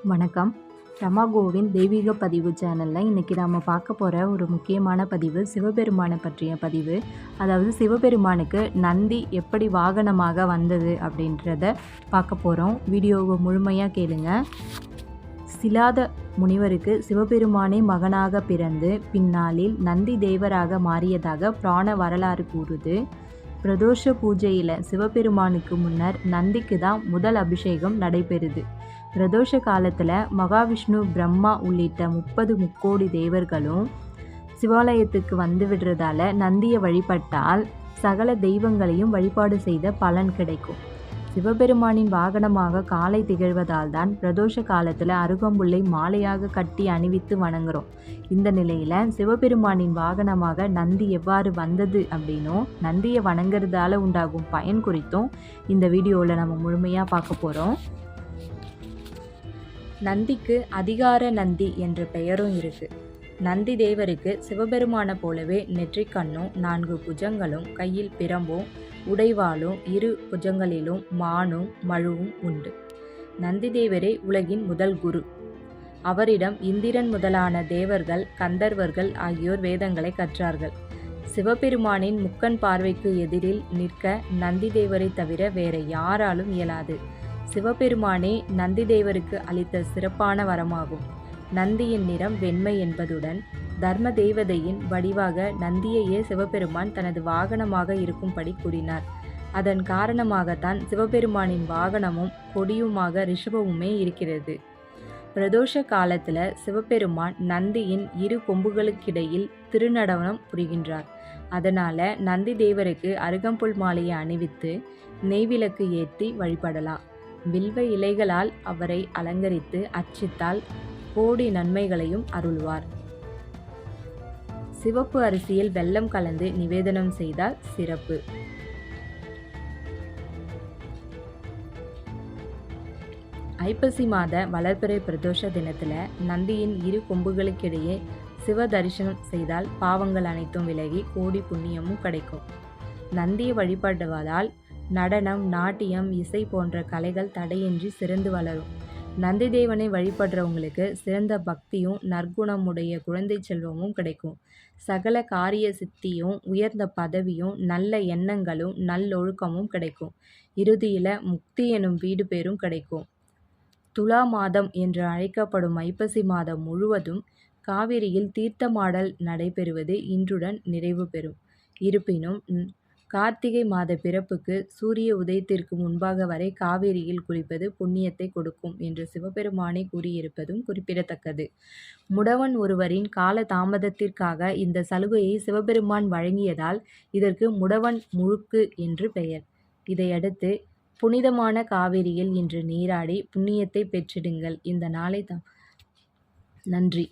வணக்கம். ரமா கோவிந்த் தெய்வீக பதிவு சேனலில் இன்றைக்கி நாம் பார்க்க போகிற ஒரு முக்கியமான பதிவு சிவபெருமானை பற்றிய பதிவு. அதாவது சிவபெருமானுக்கு நந்தி எப்படி வாகனமாக வந்தது அப்படின்றத பார்க்க போகிறோம். வீடியோவை முழுமையாக கேளுங்க. சிலாத முனிவருக்கு சிவபெருமானே மகனாக பிறந்து பின்னாளில் நந்தி தேவராக மாறியதாக புராண வரலாறு கூறுது. பிரதோஷ பூஜையில் சிவபெருமானுக்கு முன்னர் நந்திக்கு தான் முதல் அபிஷேகம் நடைபெறுது. பிரதோஷ காலத்தில் மகாவிஷ்ணு, பிரம்மா உள்ளிட்ட 30 முக்கோடி தேவர்களும் சிவாலயத்துக்கு வந்து விடுறதால நந்தியை வழிபட்டால் சகல தெய்வங்களையும் வழிபாடு செய்த பலன் கிடைக்கும். சிவபெருமானின் வாகனமாக காளை திகழ்வதால் தான் பிரதோஷ காலத்தில் அருகம்புல்லை மாலையாக கட்டி அணிவித்து வணங்குறோம். இந்த நிலையில் சிவபெருமானின் வாகனமாக நந்தி எவ்வாறு வந்தது அப்படின்னும் நந்தியை வணங்குறதால உண்டாகும் பயன் குறித்தும் இந்த வீடியோவில் நம்ம முழுமையாக பார்க்க போகிறோம். நந்திக்கு அதிகார நந்தி என்ற பெயரும் இருக்கு. நந்தி தேவருக்கு சிவபெருமான போலவே நெற்றிக்கண்ணும் 4 புஜங்களும் கையில் பிரம்பும் உடைவாளும் 2 புஜங்களிலும் மானும் மழுவும் உண்டு. நந்தி தேவரே உலகின் முதல் குரு. அவரிடம் இந்திரன் முதலான தேவர்கள், கந்தர்வர்கள் ஆகியோர் வேதங்களை கற்றார்கள். சிவபெருமானின் முக்கண் பார்வைக்கு எதிரில் நிற்க நந்தி தேவரை தவிர வேற யாராலும் இயலாது. சிவபெருமானே நந்தி தேவருக்கு அளித்த சிறப்பான வரமாகும். நந்தியின் நிறம் வெண்மை என்பதுடன் தர்ம தேவதையின் வடிவாக நந்தியையே சிவபெருமான் தனது வாகனமாக இருக்கும்படி கூறினார். அதன் காரணமாகத்தான் சிவபெருமானின் வாகனமும் கொடியுமாக ரிஷபமுமே இருக்கிறது. பிரதோஷ காலத்தில் சிவபெருமான் நந்தியின் 2 கொம்புகளுக்கிடையில் திருநடனம் புரிகின்றார். அதனால நந்தி தேவருக்கு அருகம்புல் மாலையை அணிவித்து நெய்விளக்கு ஏற்றி வழிபடலாம். வில்வ இலைகளால் அவரை அலங்கரித்து அர்ச்சித்தால் கோடி நன்மைகளையும் அருள்வார். சிவப்பு அரிசியில் வெல்லம் கலந்து நிவேதனம் செய்தால் சிறப்பு. ஐப்பசி மாத வளர்பிறை பிரதோஷ தினத்துல நந்தியின் 2 கொம்புகளுக்கிடையே சிவ தரிசனம் செய்தால் பாவங்கள் அனைத்தும் விலகி கோடி புண்ணியமும் கிடைக்கும். நந்தியை வழிபடுவதால் நடனம், நாட்டியம், இசை போன்ற கலைகள் தடையின்றி சிறந்து வளரும். நந்தி தேவனை வழிபடுறவங்களுக்கு சிறந்த பக்தியும் நற்குணமுடைய குழந்தை செல்வமும் கிடைக்கும். சகல காரிய சித்தியும், உயர்ந்த பதவியும், நல்ல எண்ணங்களும் நல்லொழுக்கமும் கிடைக்கும். இறுதியில் முக்தி எனும் வீடு பேரும் கிடைக்கும். துலா மாதம் என்று அழைக்கப்படும் ஐப்பசி மாதம் முழுவதும் காவிரியில் தீர்த்தமாடல் நடைபெறுவது இன்றுடன் நிறைவு பெறும். இருப்பினும் கார்த்திகை மாத பிறப்புக்கு சூரிய உதயத்திற்கு முன்பாக வரை காவிரியில் குளிப்பது புண்ணியத்தை கொடுக்கும் என்று சிவபெருமானே கூறியிருப்பதும் குறிப்பிடத்தக்கது. முடவன் ஒருவரின் கால தாமதத்திற்காக இந்த சலுகையை சிவபெருமான் வழங்கியதால் இதற்கு முடவன் முழுக்கு என்று பெயர். இதையடுத்து புனிதமான காவிரியில் இன்று நீராடி புண்ணியத்தை பெற்றிடுங்கள். இந்த நாளை நன்றி.